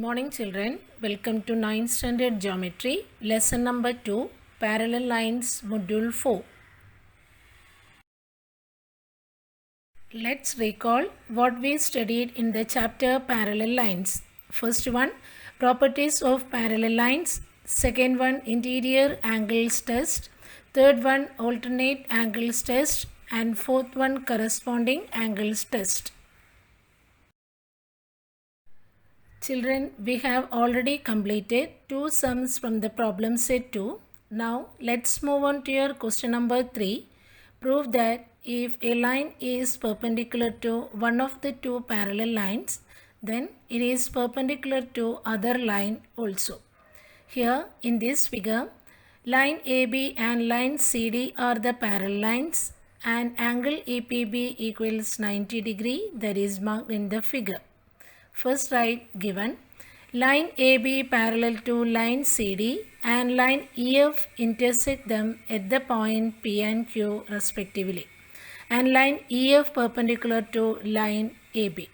morning children, welcome to 9th standard geometry, lesson number 2, parallel lines, module 4. Let's recall what we studied in the chapter parallel lines. First one, properties of parallel lines. Second one, interior angles test. Third one, alternate angles test. And fourth one, corresponding angles test. Children, we have already completed 2 sums from the problem set 2. Now, let's move on to your question number 3. Prove that if a line is perpendicular to one of the two parallel lines, then it is perpendicular to other line also. Here, in this figure, line AB and line CD are the parallel lines and angle EPB equals 90 degree, that is marked in the figure. First write given line AB parallel to line CD and line EF intersect them at the point P and Q respectively, and line EF perpendicular to line AB.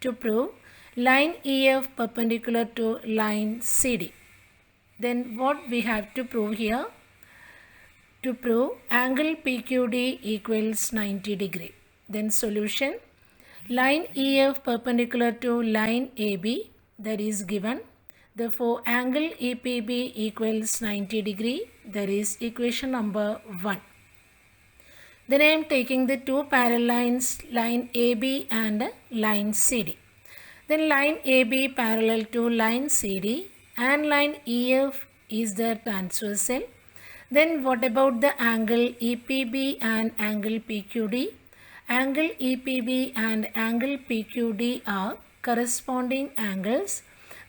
To prove line EF perpendicular to line CD, then what we have to prove here? To prove angle PQD equals 90 degree. Then solution, line EF perpendicular to line AB, that is given. Therefore, angle EPB equals 90 degree, that is equation number 1. Then I am taking the two parallel lines, line AB and line CD. Then line AB parallel to line CD and line EF is the transversal. Then what about the angle EPB and angle PQD? Angle EPB and angle PQD are corresponding angles.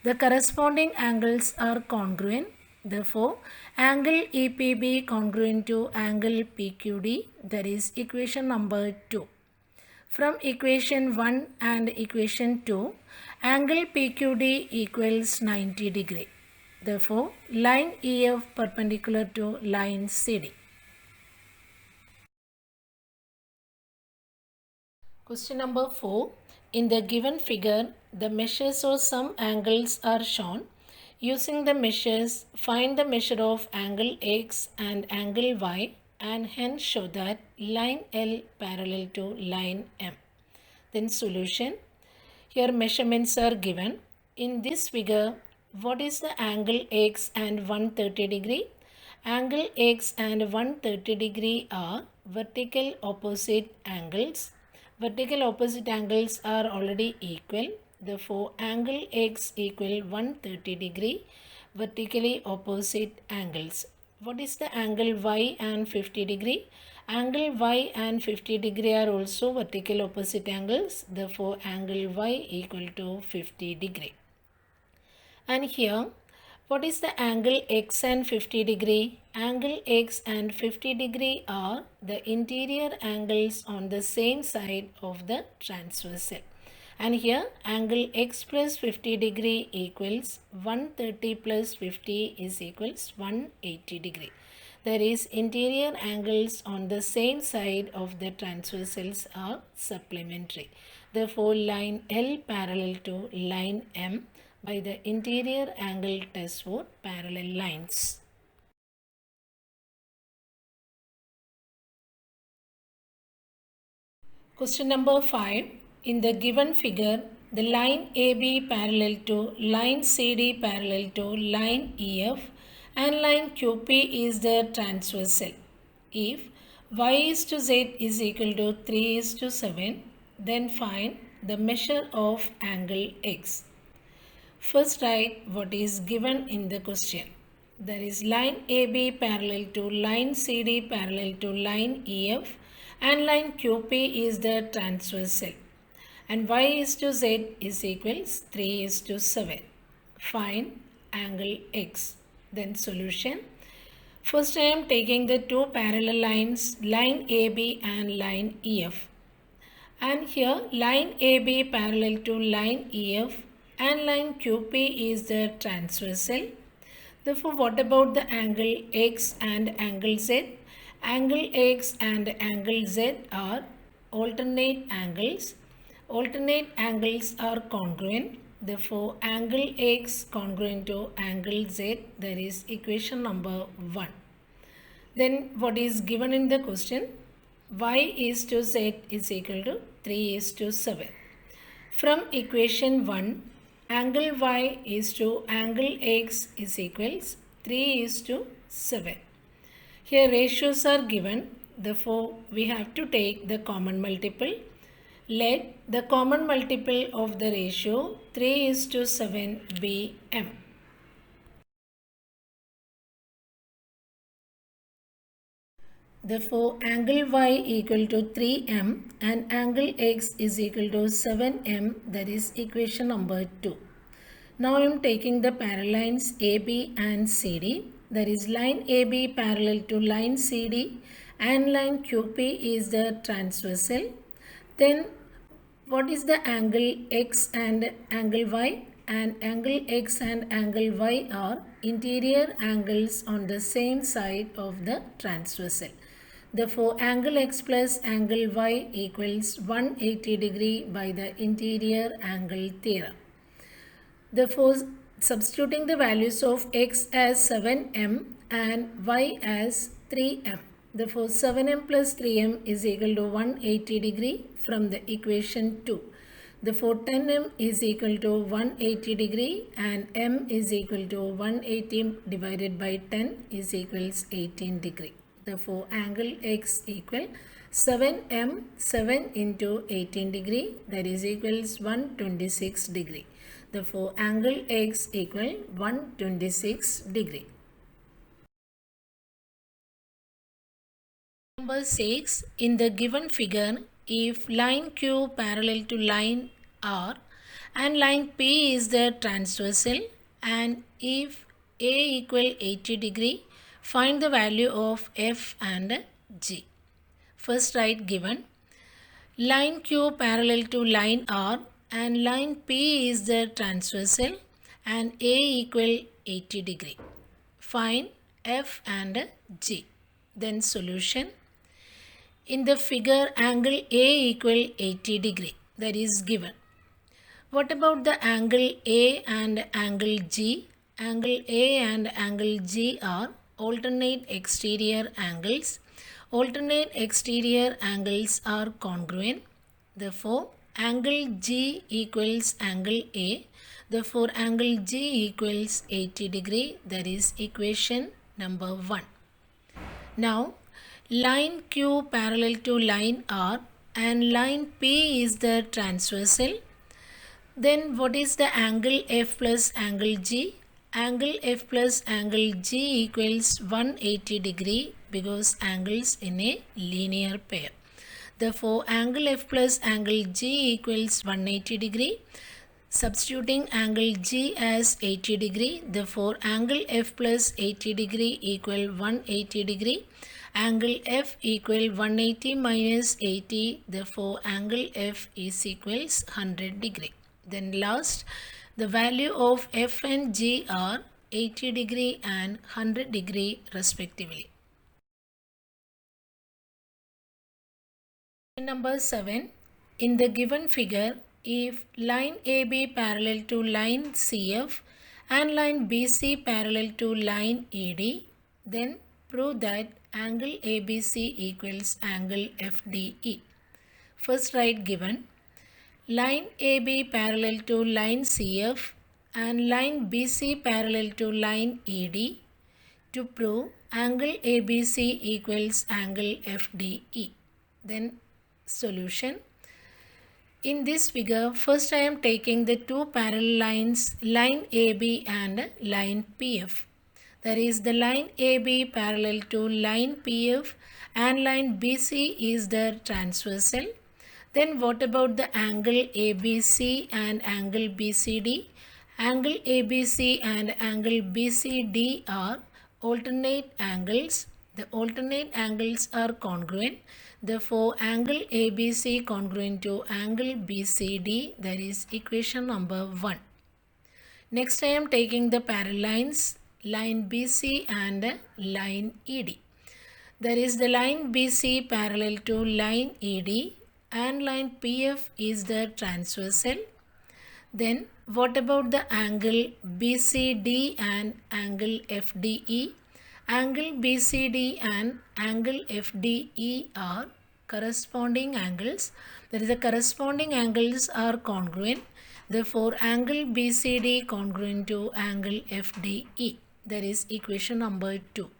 The corresponding angles are congruent. Therefore, angle EPB congruent to angle PQD, that is equation number 2. From equation 1 and equation 2, angle PQD equals 90 degree. Therefore, line EF perpendicular to line CD. Question number 4. In the given figure, the measures of some angles are shown. Using the measures, find the measure of angle X and angle Y and hence show that line L parallel to line M. Then solution. Here measurements are given. In this figure, what is the angle X and 130 degree? Angle X and 130 degree are vertical opposite angles. Vertical opposite angles are already equal. Therefore, angle X equal 130 degree, vertically opposite angles. What is the angle Y and 50 degree? Angle Y and 50 degree are also vertical opposite angles. Therefore, angle Y equal to 50 degree. And here, what is the angle X and 50 degree? Angle X and 50 degree are the interior angles on the same side of the transversal. And here, angle X plus 50 degree equals 130 plus 50 is equals 180 degree. That is, interior angles on the same side of the transversals are supplementary. Therefore, line L parallel to line M by the interior angle test for parallel lines. Question number 5. In the given figure, the line AB parallel to line CD parallel to line EF and line QP is the transversal. If Y is to Z is equal to 3 is to 7, then find the measure of angle X. First write what is given in the question. There is line AB parallel to line CD parallel to line EF and line QP is the transversal. And Y is to Z is equals 3 is to 7. Find angle X. Then solution. First I am taking the two parallel lines, line AB and line EF. And here line AB parallel to line EF and line QP is the transversal. Therefore, what about the angle X and angle Z? Angle X and angle Z are alternate angles. Alternate angles are congruent. Therefore, angle X congruent to angle Z, that is equation number 1. Then what is given in the question? Y is to Z is equal to 3 is to 7. From equation 1, angle Y is to angle X is equals 3 is to 7. Here ratios are given, therefore we have to take the common multiple. Let the common multiple of the ratio 3 is to 7 be m. Therefore, angle Y equal to 3m and angle X is equal to 7m, that is equation number 2. Now I am taking the parallel lines AB and CD. That is line AB parallel to line CD and line QP is the transversal. Then what is the angle X and angle Y? And angle X and angle Y are interior angles on the same side of the transversal. Therefore, angle X plus angle Y equals 180 degree by the interior angle theorem. Therefore, substituting the values of X as 7m and Y as 3m. Therefore, 7m plus 3m is equal to 180 degree from the equation 2. Therefore, 10m is equal to 180 degree and m is equal to 180 divided by 10 is equals 18 degree. Therefore, angle X equal 7m 7 into 18 degree, that is equals 126 degree. Therefore, angle X equal 126 degree. Number 6. In the given figure, if line Q parallel to line R and line P is the transversal and if A equal 80 degree, find the value of F and G. First write given. Line Q parallel to line R and line P is the transversal and A equal 80 degree. Find F and G. Then solution. In the figure, angle A equal 80 degree, that is given. What about the angle A and angle G? Angle A and angle G are alternate exterior angles. Alternate exterior angles are congruent. Therefore, angle G equals angle A. Therefore, angle G equals 80 degree. That is equation number 1. Now, line Q parallel to line R and line P is the transversal. Then what is the angle F plus angle G? Angle F plus angle G equals 180 degree because angles in a linear pair. Therefore, angle F plus angle G equals 180 degree. Substituting angle G as 80 degree. Therefore, angle F plus 80 degree equal 180 degree. Angle F equal 180 minus 80. Therefore, angle F is equals 100 degree. Then last, the value of F and G are 80 degree and 100 degree respectively. Number 7. In the given figure, if line AB parallel to line CF and line BC parallel to line ED, then prove that angle ABC equals angle FDE. First write given. Line AB parallel to line CF and line BC parallel to line ED to prove angle ABC equals angle FDE. Then solution. In this figure, first I am taking the two parallel lines, line AB and line PF. That is, the line AB parallel to line PF and line BC is the transversal. Then what about the angle ABC and angle BCD? Angle ABC and angle BCD are alternate angles. The alternate angles are congruent. Therefore, angle ABC congruent to angle BCD, that is equation number 1. Next I am taking the parallel lines, line BC and line ED. There is the line BC parallel to line ED and line PF is the transversal. Then what about the angle BCD and angle FDE? Angle BCD and angle FDE are corresponding angles. That is, the corresponding angles are congruent. Therefore, angle BCD congruent to angle FDE. That is equation number 2.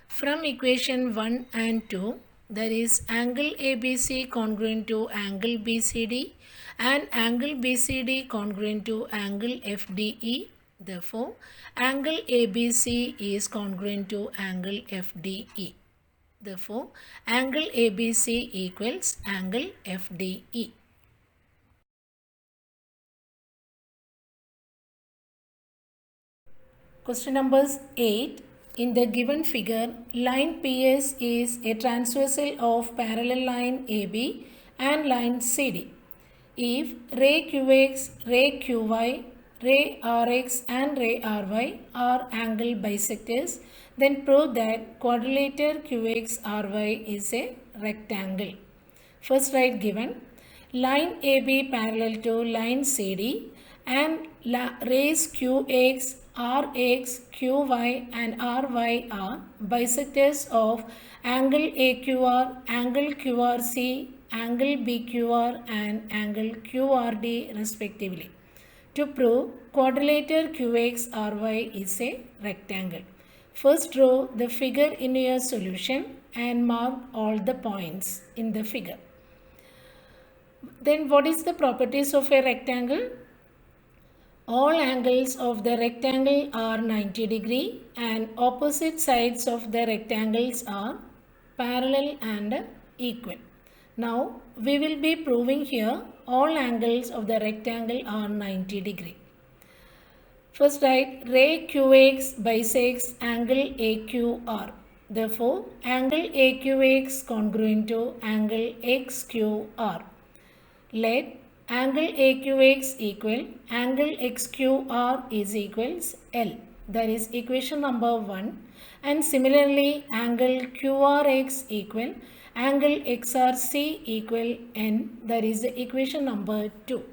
From equation 1 and 2, there is angle ABC congruent to angle BCD and angle BCD congruent to angle FDE. Therefore, angle ABC is congruent to angle FDE. Therefore, angle ABC equals angle FDE. Question number 8. In the given figure, line PS is a transversal of parallel line AB and line CD. If ray QX, ray QY, ray RX and ray RY are angle bisectors, then prove that quadrilateral QXRY is a rectangle. First write given. Line AB parallel to line CD and rays QX, RX, QY and RY are bisectors of angle AQR, angle QRC, angle BQR and angle QRD respectively. To prove quadrilateral QXRY is a rectangle. First draw the figure in your solution and mark all the points in the figure. Then what is the properties of a rectangle? All angles of the rectangle are 90 degree and opposite sides of the rectangles are parallel and equal. Now we will be proving here all angles of the rectangle are 90 degree. First write ray QX bisects angle AQR. Therefore, angle AQX congruent to angle XQR. Let angle AQX equal angle XQR is equals L. That is equation number 1. And similarly, angle QRX equal angle XRC equal N. That is the equation number 2.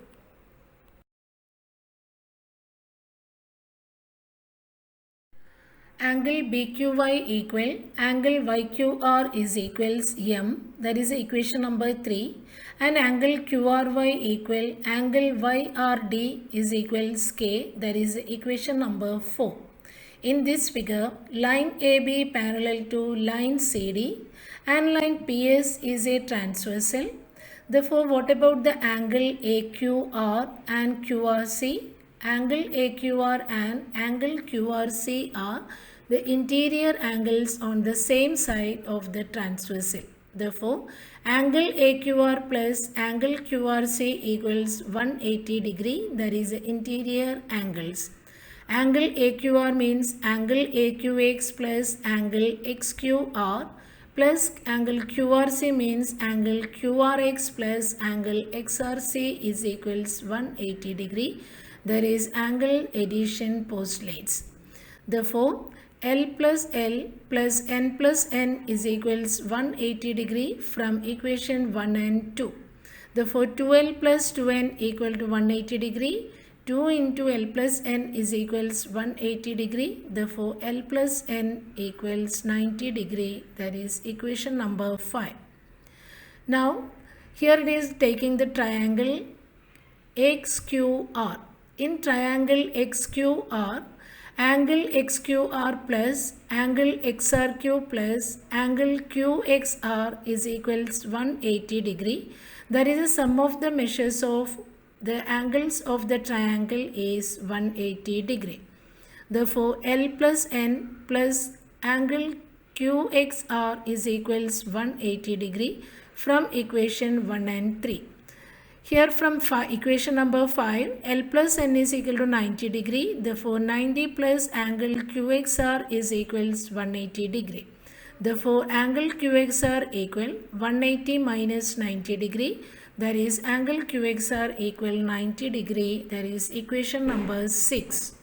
Angle BQY equal angle YQR is equals M. That is equation number 3. And angle QRY equal angle YRD is equals K. That is equation number 4. In this figure, line AB parallel to line CD and line PS is a transversal. Therefore, what about the angle AQR and QRC? Angle AQR and angle QRC are the interior angles on the same side of the transversal. Therefore, angle AQR plus angle QRC equals 180 degree. That is the interior angles. Angle AQR means angle AQX plus angle XQR plus angle QRC means angle QRX plus angle XRC is equals 180 degree. There is angle addition postulates. Therefore, L plus L plus N is equals 180 degree from equation 1 and 2. Therefore, 2L plus 2N equal to 180 degree. 2 into L plus N is equals 180 degree. Therefore, L plus N equals 90 degree. That is equation number 5. Now, here it is taking the triangle XQR. In triangle XQR, angle XQR plus angle XRQ plus angle QXR is equals 180 degree. That is the sum of the measures of the angles of the triangle is 180 degree. Therefore, L plus N plus angle QXR is equals 180 degree from equation 1 and 3. Here from equation number 5, L plus N is equal to 90 degree. Therefore, 90 plus angle QXR is equals 180 degree. Therefore, angle QXR equal 180 minus 90 degree. That is angle QXR equal 90 degree. That is equation number 6.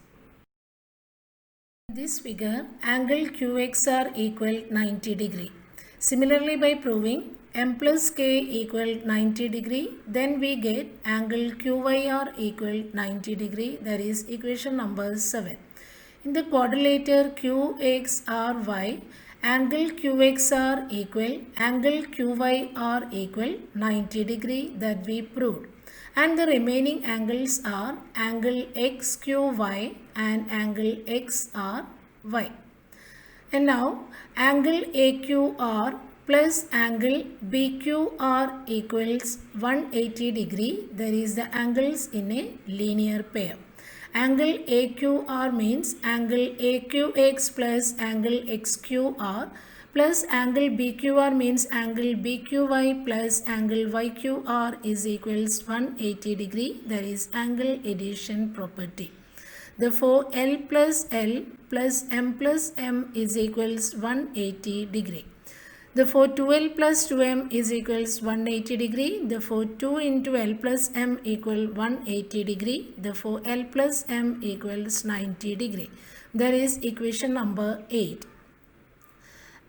In this figure, angle QXR equal 90 degree. Similarly, by proving m plus k equal 90 degree, then we get angle QYR equal 90 degree. That is equation number 7. In the quadrilateral QXRY, angle QXR equal angle QYR equal 90 degree, that we proved. And the remaining angles are angle XQY and angle XRY. And now angle AQR plus angle BQR equals 180 degree. There is the angles in a linear pair. Angle AQR means angle AQX plus angle XQR plus angle BQR means angle BQY plus angle YQR is equals 180 degree. That is angle addition property. Therefore, L plus M is equals 180 degree. Therefore, 2L plus 2M is equals 180 degree. Therefore, 2 into L plus M equal 180 degree. Therefore, L plus M equals 90 degree. That is equation number 8.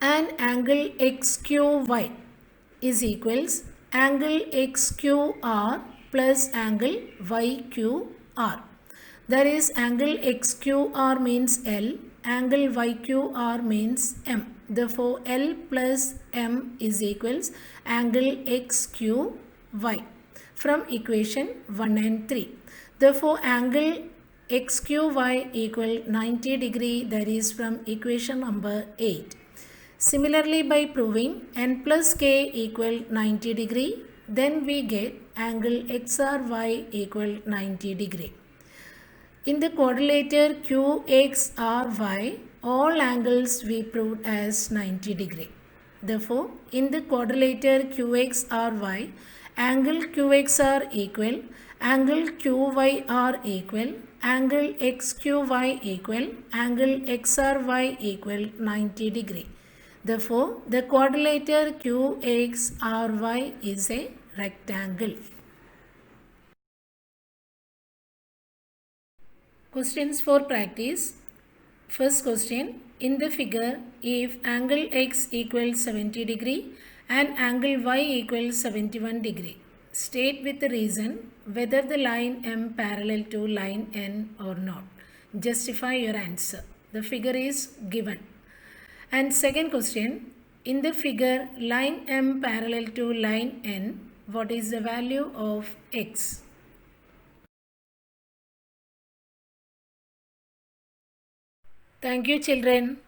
And angle XQY is equals angle XQR plus angle YQR. That is angle XQR means L, angle YQR means M. Therefore, L plus M is equals angle XQY from equation 1 and 3. Therefore, angle XQY equal 90 degree, that is from equation number 8. Similarly, by proving n plus k equal 90 degree, then we get angle XRY equal 90 degree. In the quadrilateral QXRY, all angles we proved as 90 degree. Therefore, in the quadrilateral QXRY, angle QXR equal, angle QYR equal, angle XQY equal, angle XRY equal 90 degree. Therefore, the quadrilateral QXRY is a rectangle. Questions for practice. First question. In the figure, if angle X equals 70 degree and angle Y equals 71 degree, state with the reason whether the line M parallel to line N or not. Justify your answer. The figure is given. And second question. In the figure, line M parallel to line N, what is the value of X? Thank you, children.